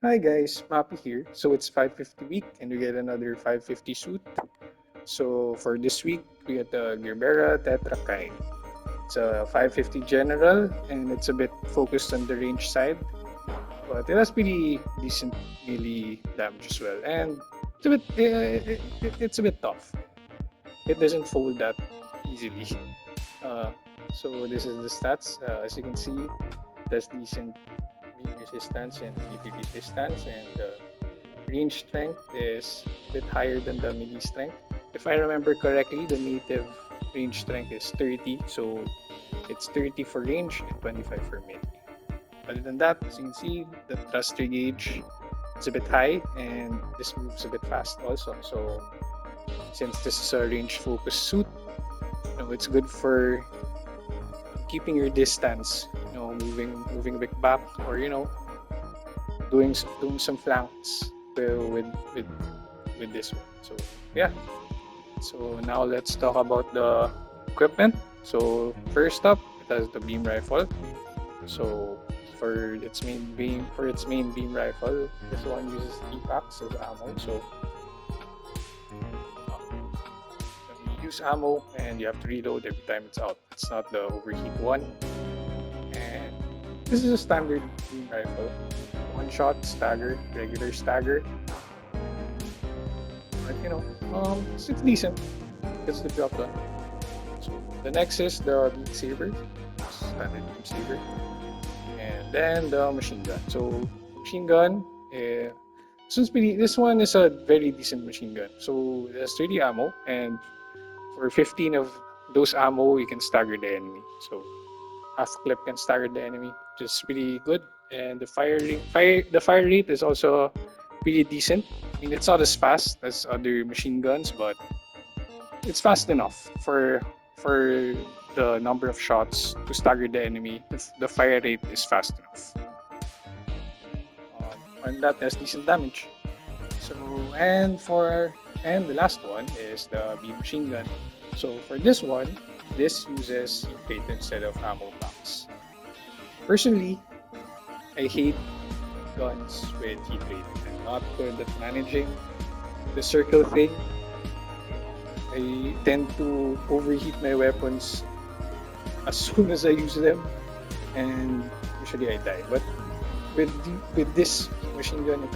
Hi guys, Mappy here. So it's 550 week and we get another 550 suit. So for this week, we get the Gerbera Tetra. It's a 550 general and it's a bit focused on the range side, but it has pretty decent melee damage as well. And it's a bit tough. It doesn't fold that easily. Uh, so this is the stats. As you can see, it has decent melee resistance and DP resistance, and range strength is a bit higher than the melee strength. If I remember correctly, the native range strength is 30, so it's 30 for range and 25 for melee. Other than that, as you can see, the thruster gauge is a bit high and this moves a bit fast also. So since this is a range focused suit, it's good for keeping your distance, moving a bit back, or doing some flanks with with this one. So yeah. So now let's talk about the equipment. So first up, it has the beam rifle. So for its main beam rifle, this one uses E-packs as ammo. So you use ammo and you have to reload every time it's out. It's not the overheat one. And this is a standard beam rifle. One shot stagger, regular stagger. But it's decent. Gets the job done. So the next is the beam saber, standard beam saber, and then the machine gun. So machine gun, this one is a very decent machine gun. So it has 30 ammo, and for 15 of those ammo, you can stagger the enemy. So half clip can stagger the enemy, which is pretty good. And the fire rate is also pretty decent. I mean, it's not as fast as other machine guns, but it's fast enough for the number of shots to stagger the enemy. The fire rate is fast enough, and that has decent damage. So and the last one is the beam machine gun. So for this one, this uses heat rate instead of ammo packs. Personally, I hate guns with heat rate. I'm not good at managing the circle thing. I tend to overheat my weapons as soon as I use them, and usually I die. But with this machine gun, it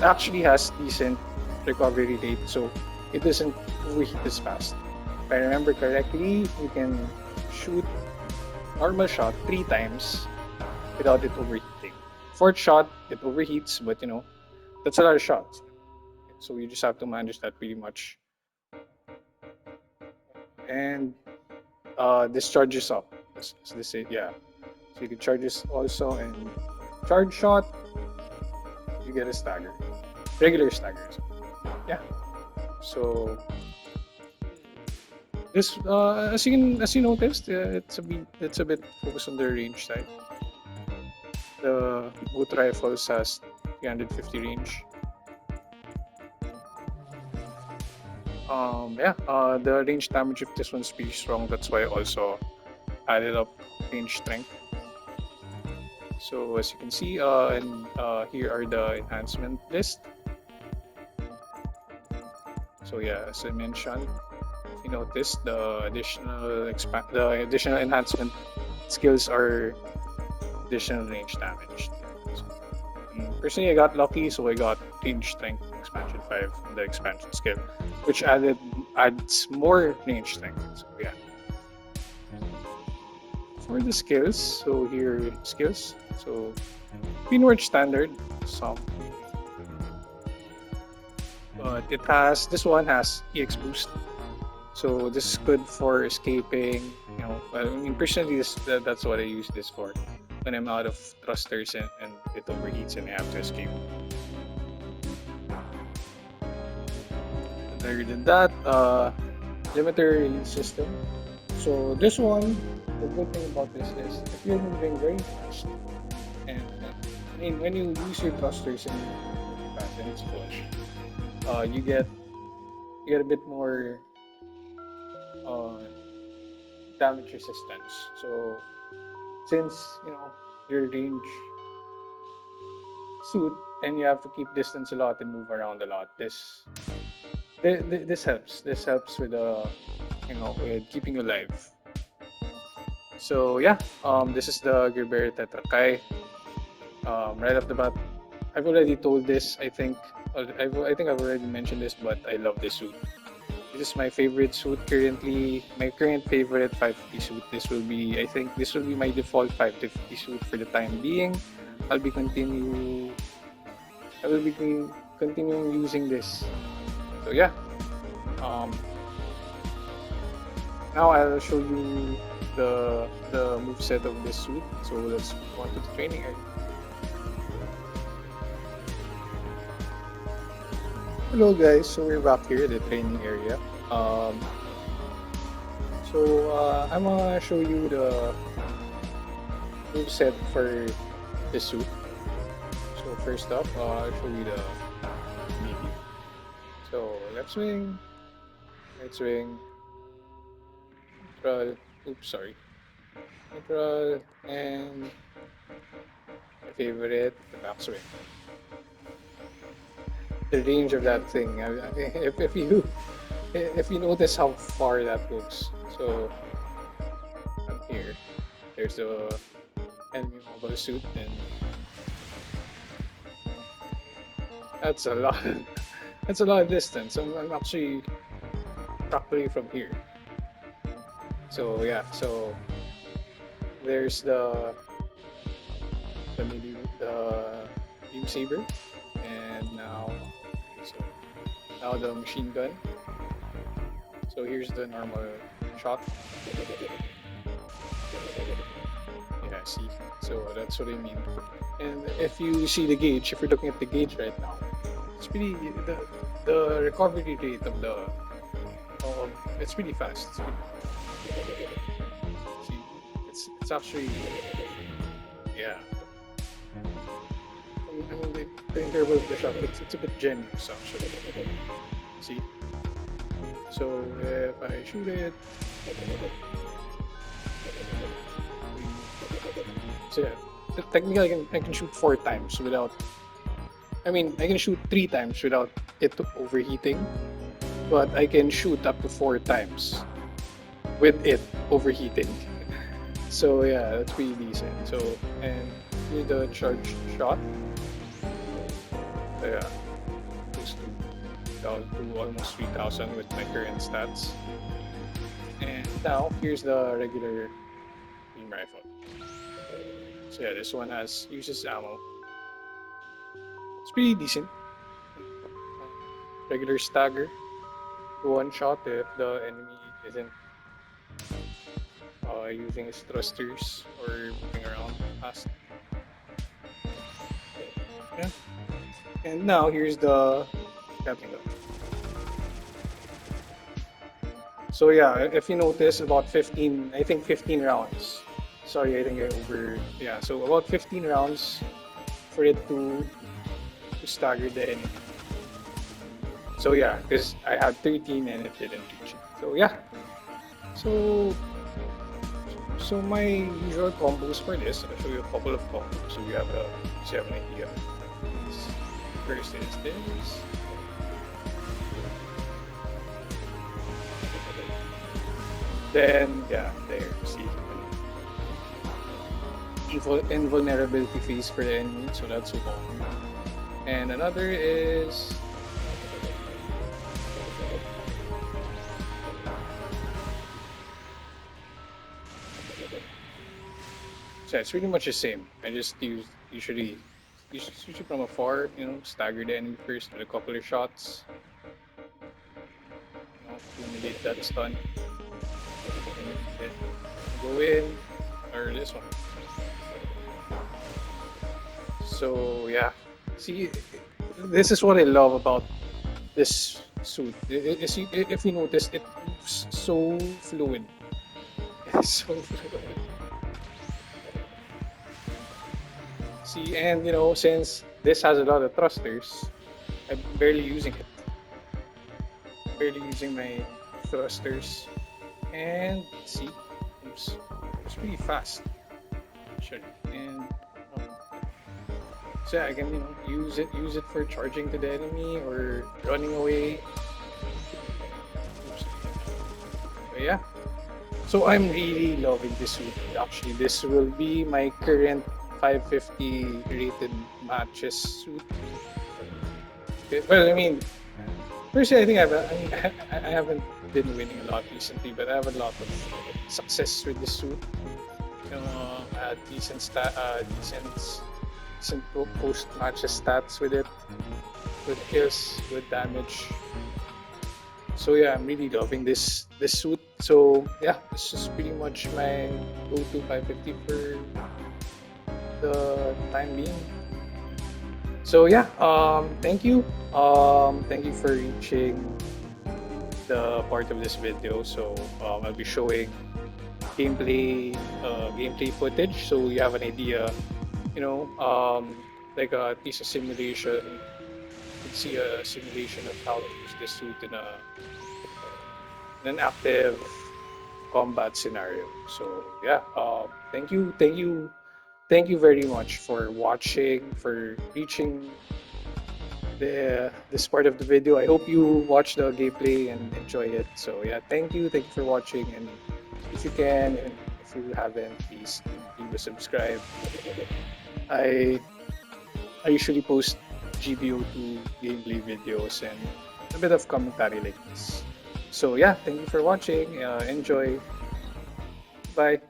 actually has decent recovery rate, so it doesn't overheat as fast. If I remember correctly, you can shoot normal shot 3 times without it overheating. Fourth shot, it overheats, but that's a lot of shots. So you just have to manage that pretty much. And this charges up. As they say, yeah. So you can charge this also, and charge shot, you get a stagger, regular staggers. Yeah. So this, as you noticed, it's a bit focused on the range side. The both rifles has 350 range. Yeah. The range damage of this one's pretty strong. That's why I also added up range strength. So as you can see, and here are the enhancement list. So yeah, as I mentioned, if you notice, the additional enhancement skills are additional range damage. So, personally, I got lucky, so I got range strength expansion 5, the expansion skill, which adds more range strength. So yeah. For the skills, so here are skills. So Pinward standard, some, but this one has EX boost. So this is good for escaping. I mean, personally, that's what I use this for when I'm out of thrusters and it overheats and I have to escape. Other than that, limiter release system. So this one, the good thing about this is if you're moving very fast, and I mean when you use your thrusters and fast and it's full, you get a bit more uh, damage resistance. So since your range suit and you have to keep distance a lot and move around a lot. This helps. This helps with with keeping you alive. So yeah, this is the Gerbera Tetra. Right off the bat, I've already told this. I think I've already mentioned this, but I love this suit. This is my favorite suit currently. My current favorite 550 suit. I think this will be my default 550 suit for the time being. I'll be continue. I will be continuing using this. So yeah. Um, Now I'll show you the move set of this suit. So let's go on to the training area. Hello guys, so we're back here at the training area. I'm gonna show you the move set for this suit. So first up, I'll show you the BB. So left swing, right swing, neutral, oops sorry, neutral, and my favorite, the back swing. The range of that thing, if you notice how far that goes. So from here, there's the enemy mobile suit, and that's a lot. That's a lot of distance. I'm actually practically from here. So yeah, so there's the beam saber, and now the machine gun. So here's the normal shot. Yeah, see. So that's what I mean. And if you see the gauge, if you're looking at the gauge right now, it's pretty the recovery rate of the it's pretty fast. See, it's actually yeah. I mean the interval of the shot it's a bit generous actually. See. So if I shoot it, so yeah, technically I can shoot 4 times without. I mean, I can shoot 3 times without it overheating, but I can shoot up to 4 times with it overheating. So yeah, that's pretty decent. So and here's the charged shot. So yeah, close to down to almost 3,000 with my current stats. And now here's the regular beam rifle. So yeah, this one uses ammo. It's pretty decent. Regular stagger. One shot if the enemy isn't using his thrusters or moving around fast. Yeah. And now here's the Captain gun. So yeah, if you notice, about 15, I think 15 rounds. Sorry, I think I yeah, so about 15 rounds for it to stagger the enemy. So yeah, because I had 13 and it didn't reach it. So yeah. So my usual combos for this, I'll show you a couple of combos so you have an idea. First is this. Then yeah, there, see. Invulnerability phase for the enemy, so that's one. And another is so it's pretty much the same. I just usually from afar, stagger the enemy first with a couple of shots. Eliminate that stun. And go in, or this one. So yeah, see, this is what I love about this suit. If you notice, it moves so fluid. It's so fluid. See, and since this has a lot of thrusters, I'm barely using it. Barely using my thrusters. And see, it's pretty fast. Sure. And So yeah, I can use it for charging to the enemy or running away. Oops. But yeah. So I'm really loving this suit. Actually, this will be my current 550 rated matches suit. Okay, well, I mean, personally, I think I haven't been winning a lot recently, but I have a lot of success with this suit. Decent post matches stats with it, good kills, good damage. So yeah, I'm really loving this suit. So yeah, this is pretty much my go-to 550 for the time being. So yeah, thank you for reaching the part of this video. So I'll be showing gameplay footage, so you have an idea, you know, like at least a simulation. You can see a simulation of how to use this suit in an active combat scenario. So yeah, thank you very much for watching, for reaching this part of the video. I hope you watch the gameplay and enjoy it. So yeah, thank you for watching, and if you can, and if you haven't, please leave a subscribe. I I usually post GBO2 gameplay videos and a bit of commentary like this. So yeah, thank you for watching. Enjoy. Bye.